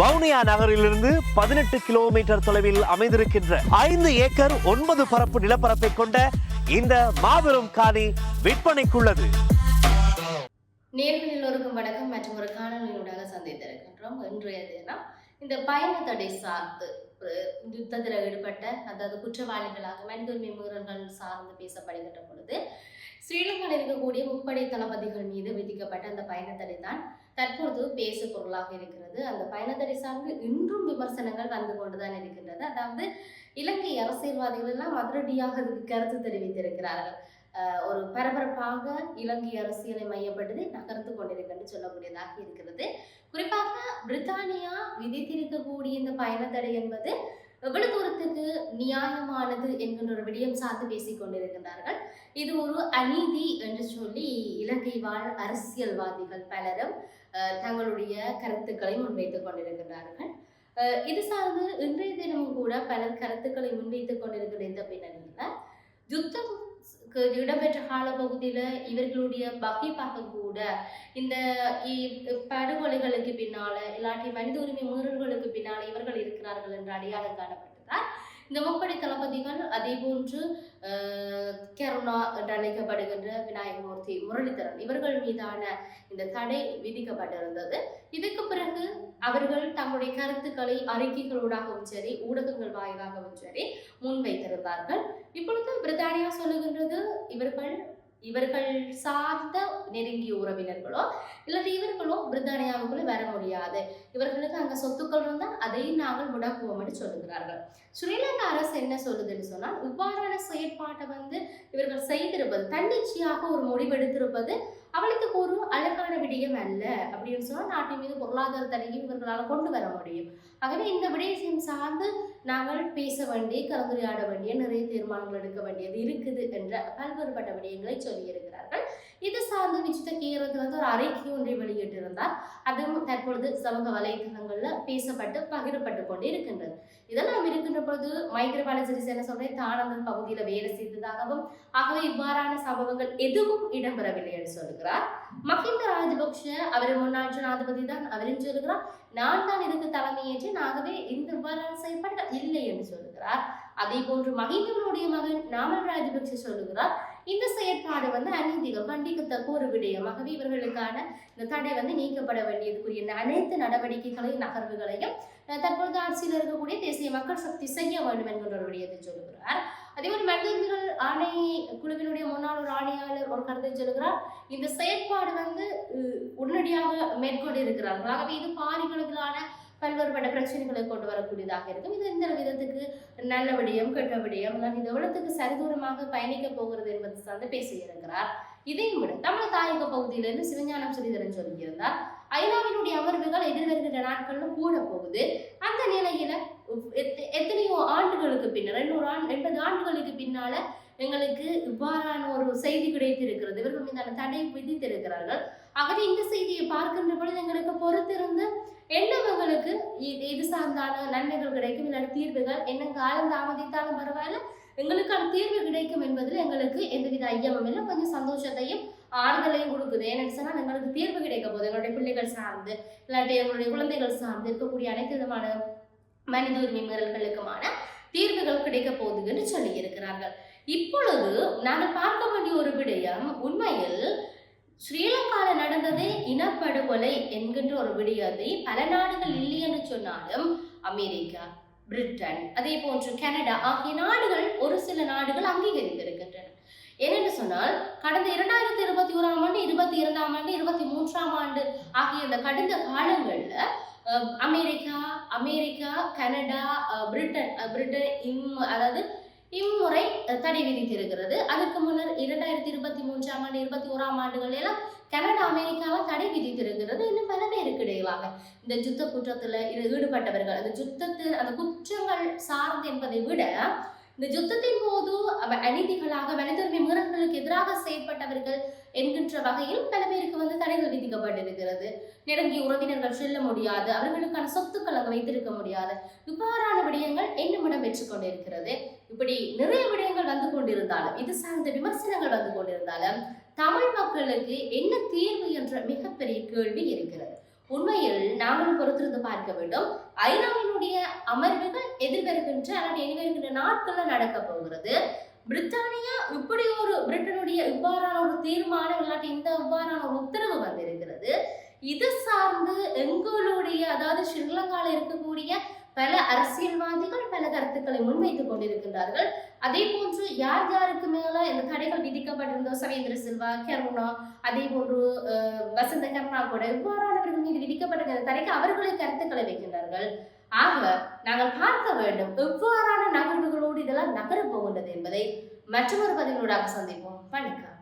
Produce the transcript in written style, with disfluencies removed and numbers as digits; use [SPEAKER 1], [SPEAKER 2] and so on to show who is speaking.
[SPEAKER 1] வவுனியா நகரிலிருந்து 18 கிலோமீட்டர் தொலைவில் அமைந்திருக்கின்ற 5 ஏக்கர் 9 பரப்பு நிலப்பரப்பை கொண்ட இந்த மாபெரும் காணி விற்பனைக்குள்ளது.
[SPEAKER 2] நேர்கள் எல்லோருக்கும் வணக்கம் மற்றும் ஒரு காணொலியூடாக சந்தித்திருக்கின்றோம். இன்றைய தினம் இந்த பயண தடை சார்ந்து யுத்தத்தில் ஈடுபட்ட அதாவது குற்றவாளிகளாக மனித உரிமை மீறல்கள் சார்ந்து பேசப்படுகின்ற பொழுது ஸ்ரீலங்காவில் இருக்கக்கூடிய முப்படை தளபதிகள் மீது விதிக்கப்பட்ட அந்த பயணத்தடை தான் தற்பொழுது பேசு பொருளாக இருக்கிறது. அந்த பயணத்தடை சார்ந்து இன்றும் விமர்சனங்கள் வந்து கொண்டுதான் இருக்கின்றது. அதாவது இலங்கை அரசியல்வாதிகள் எல்லாம் அதிரடியாக அதுக்கு கருத்து தெரிவித்திருக்கிறார்கள். ஒரு பரபரப்பாக இலங்கை அரசியலை மையப்பட்டது நகர்ந்து கொண்டிருக்கின்ற சொல்லக்கூடியதாக இருக்கிறது. குறிப்பாக பிரித்தானியா விதித்திருக்கக்கூடிய இந்த பயணத்தடை என்பது எவ்வளவு தூரத்துக்கு நியாயமானது என்கின்ற ஒரு விடயம் சார்ந்து பேசிக் கொண்டிருக்கின்றார்கள். இது ஒரு அநீதி என்று சொல்லி இலங்கை வாழ் அரசியல்வாதிகள் பலரும் தங்களுடைய கருத்துக்களை முன்வைத்துக் கொண்டிருக்கின்றார்கள். இது சார்ந்து இன்றைய தினமும் கூட பலர் கருத்துக்களை முன்வைத்துக் கொண்டிருக்கிற இந்த பின்னணியில யுத்தம் இடம்பெற்ற காலப்பகுதியில இவர்களுடைய வகைப்பாக கூட இந்த படுகொலைகளுக்கு பின்னால இல்லாட்டி மனித உரிமை மீறல்களுக்கு பின்னால இவர்கள் இருக்கிறார்கள் என்று அடையாளம் காணப்பட்டதால் இந்த முப்படை தளபதிகள் அதே போன்று கருணா என்று அழைக்கப்படுகின்ற விநாயகமூர்த்தி, முரளிதரன் இவர்கள் மீதான இந்த தடை விதிக்கப்பட்டிருந்தது. இதுக்கு பிறகு அவர்கள் தங்களுடைய கருத்துக்களை அறிக்கைகளூடாகவும் சரி ஊடகங்கள் வாயிலாகவும் சரி முன்வைத்திருந்தார்கள். இப்பொழுது பிரித்தானியா சொல்லுகின்றது இவர்கள் சார்ந்த நெருங்கிய உறவினர்களோ இல்லாட்டி இவர்களோ பிரித்தானியாவுக்குள்ள வர முடியாது, இவர்களுக்கு அங்க சொத்துக்கள் இருந்தால் அதையும் நாங்கள் முடக்குவோம் என்று சொல்லுகிறார்கள். ஸ்ரீலங்கா அரசு என்ன சொல்லுதுன்னு சொன்னால் இவ்வாறான செயற்பாட்டை இவர்கள் செய்திருப்பது தன்னிச்சையாக ஒரு முடிவெடுத்திருப்பது அவளுக்கு ஒரு அழகான விடயம் அல்ல அப்படின்னு சொன்னால் நாட்டின் மீது பொருளாதார தடையும் இவர்களால் கொண்டு வர முடியும். ஆகவே இந்த விடயம் சார்ந்து நாங்கள் பேச வேண்டிய கலந்துரையாட வேண்டிய நிறைய தீர்மானங்கள் எடுக்க வேண்டியது இருக்குது என்ற பல்வேறுபட்ட விடயங்களை சொல்லியிருக்கிறார்கள். இது சார்ந்து விசித்த கீரத்து ஒரு அறிக்கை ஒன்றை வெளியிட்டிருந்தார். அதுவும் தற்பொழுது சமூக வலைத்தளங்கள்ல பேசப்பட்டு பகிரப்பட்டு கொண்டு இருக்கின்றது. இதெல்லாம் இருக்கின்ற பொழுது மைத்ரிபால சிறிசேன சொல்றேன் தானந்தன் பகுதியில வேலை செய்ததாகவும் ஆகவே இவ்வாறான சம்பவங்கள் எதுவும் இடம்பெறவில்லை என்று சொல்லுகிறார். மஹிந்த ராஜபக்ஷ அவர் முன்னாள் ஜனாதிபதி தான், அவரும் சொல்லுகிறார் நான் தான் இதுக்கு தலைமையேற்றேன், ஆகவே இந்த இவ்வாறான செயல்பாடுகள் இல்லை என்று சொல்லுகிறார். அதே போன்று மஹிந்தவனுடைய மகன் நாமல் ராஜபக்ஷ சொல்லுகிறார் இந்த செயற்பாடு அநீதிகள் கண்டிக்கத்தக்க ஒரு விடயமாகவே இவர்களுக்கான இந்த தடை நீக்கப்பட வேண்டியதுக்குரிய அனைத்து நடவடிக்கைகளையும் நகர்வுகளையும் தற்பொழுது ஆட்சியில் இருக்கக்கூடிய தேசிய மக்கள் சக்தி செய்ய வேண்டும் என்கின்ற ஒரு விடயத்தை சொல்லுகிறார். அதேபோல் மனித உரிமைகள் ஆணை குழுவினுடைய முன்னாள் ஒரு ஆணையாளர் ஒரு கருத்தை சொல்லுகிறார் இந்த செயற்பாடு உடனடியாக மேற்கொண்டு இருக்கிறார்கள், ஆகவே இது பாரிகளுக்கான பல்வேறுபட்ட பிரச்சனைகளை கொண்டு வரக்கூடியதாக இருக்கும். இது இந்த விதத்துக்கு நல்ல விடயம் கெட்ட விடயம் இது எவ்வளவுக்கு சரிதூரமாக பயணிக்க போகிறது என்பது சார்ந்து பேசியிருக்கிறார். இதையும் விட தமிழ் தாயக பகுதியிலிருந்து சிவஞானம் ஸ்ரீதரன் சொல்லியிருந்தார் ஐநாவினுடைய அமர்வுகள் எதிர்வருகின்ற நாட்களும் கூட போகுது. அந்த நிலையில எத்தனையோ ஆண்டுகளுக்கு பின்னர் 80 ஆண்டுகளுக்கு பின்னால எங்களுக்கு இவ்வாறான ஒரு செய்தி கிடைத்திருக்கிறது, இவர்கள் மீதான தடை விதித்திருக்கிறார்கள். ஆகவே இந்த செய்தியை பார்க்கின்ற பொழுது எங்களுக்கு பொறுத்திருந்து என்னவங்களுக்கு இது சார்ந்தான நன்மைகள் கிடைக்கும் இல்லாத தீர்வுகள் என்ன காலம் தாமதித்தாலும் பரவாயில்ல எங்களுக்கான தீர்வு கிடைக்கும் என்பதில் எங்களுக்கு எந்தவித ஐயமும் இல்லை, கொஞ்சம் சந்தோஷத்தையும் ஆறுதலையும் கொடுக்குது. ஏன்னு சொன்னால் எங்களுக்கு தீர்வு கிடைக்க போகுது, எங்களுடைய பிள்ளைகள் சார்ந்து இல்லாட்டி எங்களுடைய குழந்தைகள் சார்ந்து இருக்கக்கூடிய அனைத்து விதமான மனித உரிமை மீறல்களுக்குமான தீர்வுகள் கிடைக்க போகுது என்று சொல்லி இருக்கிறார்கள். இப்பொழுது நாங்கள் பார்க்க வேண்டிய ஒரு விடயம் உண்மையில் ஸ்ரீலங்காவில் நடந்ததே இனப்படுகொலை என்கின்ற ஒரு விடயத்தை பல நாடுகள் இல்லை என்று சொன்னாலும் அமெரிக்கா, பிரிட்டன் அதே போன்று கனடா ஆகிய நாடுகள் ஒரு சில நாடுகள் அங்கீகரித்திருக்கின்றன. என்னென்னு சொன்னால் கடந்த 2021 ஆண்டு 22ஆம் ஆண்டு 23ஆம் ஆண்டு ஆகிய இந்த கடந்த காலங்கள்ல அமெரிக்கா கனடா பிரிட்டன் அதாவது இம்முறை தடை விதித்திருக்கிறது. அதுக்கு முன்னர் 2023ஆம் ஆண்டு 21ஆம் ஆண்டுகள் எல்லாம் கனடா அமெரிக்காவை தடை விதித்திருக்கிறது. இன்னும் பல பேருக்கு இடையிலாக இந்த யுத்த குற்றத்துல ஈடுபட்டவர்கள் அந்த குற்றங்கள் சார்ந்து என்பதை விட இந்த யுத்தத்தின் போது அநீதிகளாக மனித உரிமை மீறல்களுக்கு எதிராக செயல்பட்டவர்கள் என்கின்ற வகையில் பல பேருக்கு தடைகள் விதிக்கப்பட்டிருக்கிறது. நெருங்கிய உறவினர்கள் செல்ல முடியாது, அவர்களுக்கான சொத்துக்கள் அங்கு வைத்திருக்க முடியாது, இவ்வாறான விடயங்கள் என்னுமிடம் பெற்றுக் கொண்டிருக்கிறது. இப்படி நிறைய விடயங்கள் வந்து கொண்டிருந்தாலும் இது சார்ந்த விமர்சனங்கள் வந்து கொண்டிருந்தாலும் தமிழ் மக்களுக்கு என்ன தீர்வு என்ற மிகப்பெரிய கேள்வி இருக்கிறது. உண்மையில் நாங்கள் பொறுத்திருந்து பார்க்க வேண்டும். ஐநாவினுடைய அமர்வுகள் எதிர்வருகின்ற அல்லது எதிர்வருகின்ற நாட்கள்ல நடக்க போகிறது. பிரித்தானியா இப்படி ஒரு பிரிட்டனுடைய இவ்வாறான ஒரு தீர்மானம் இல்லாட்டி இந்த இவ்வாறான ஒரு உத்தரவு வந்திருக்கிறது. இது சார்ந்து எங்களுடைய அதாவது ஸ்ரீலங்கால இருக்கக்கூடிய பல அரசியல்வாதிகள் பல கருத்துக்களை முன்வைத்துக் கொண்டிருக்கின்றார்கள். அதே போன்று யார் யாருக்கு மேல இந்த தடைகள் விதிக்கப்பட்டிருந்தோ சவேந்திர சில்வா, கருணா, அதே போன்று வசந்த கருணா கூட இவ்வாறானவர்கள் மீது விதிக்கப்பட்டிருக்கிற தடைக்கு அவர்களை கருத்துக்களை வைக்கின்றார்கள். ஆக நாங்கள் பார்க்க வேண்டும் எவ்வாறான நகர்வுகளோடு இதெல்லாம் நகரப் போகின்றது என்பதை மற்றொரு பதிலூடாக சந்திப்போம். வணக்கம்.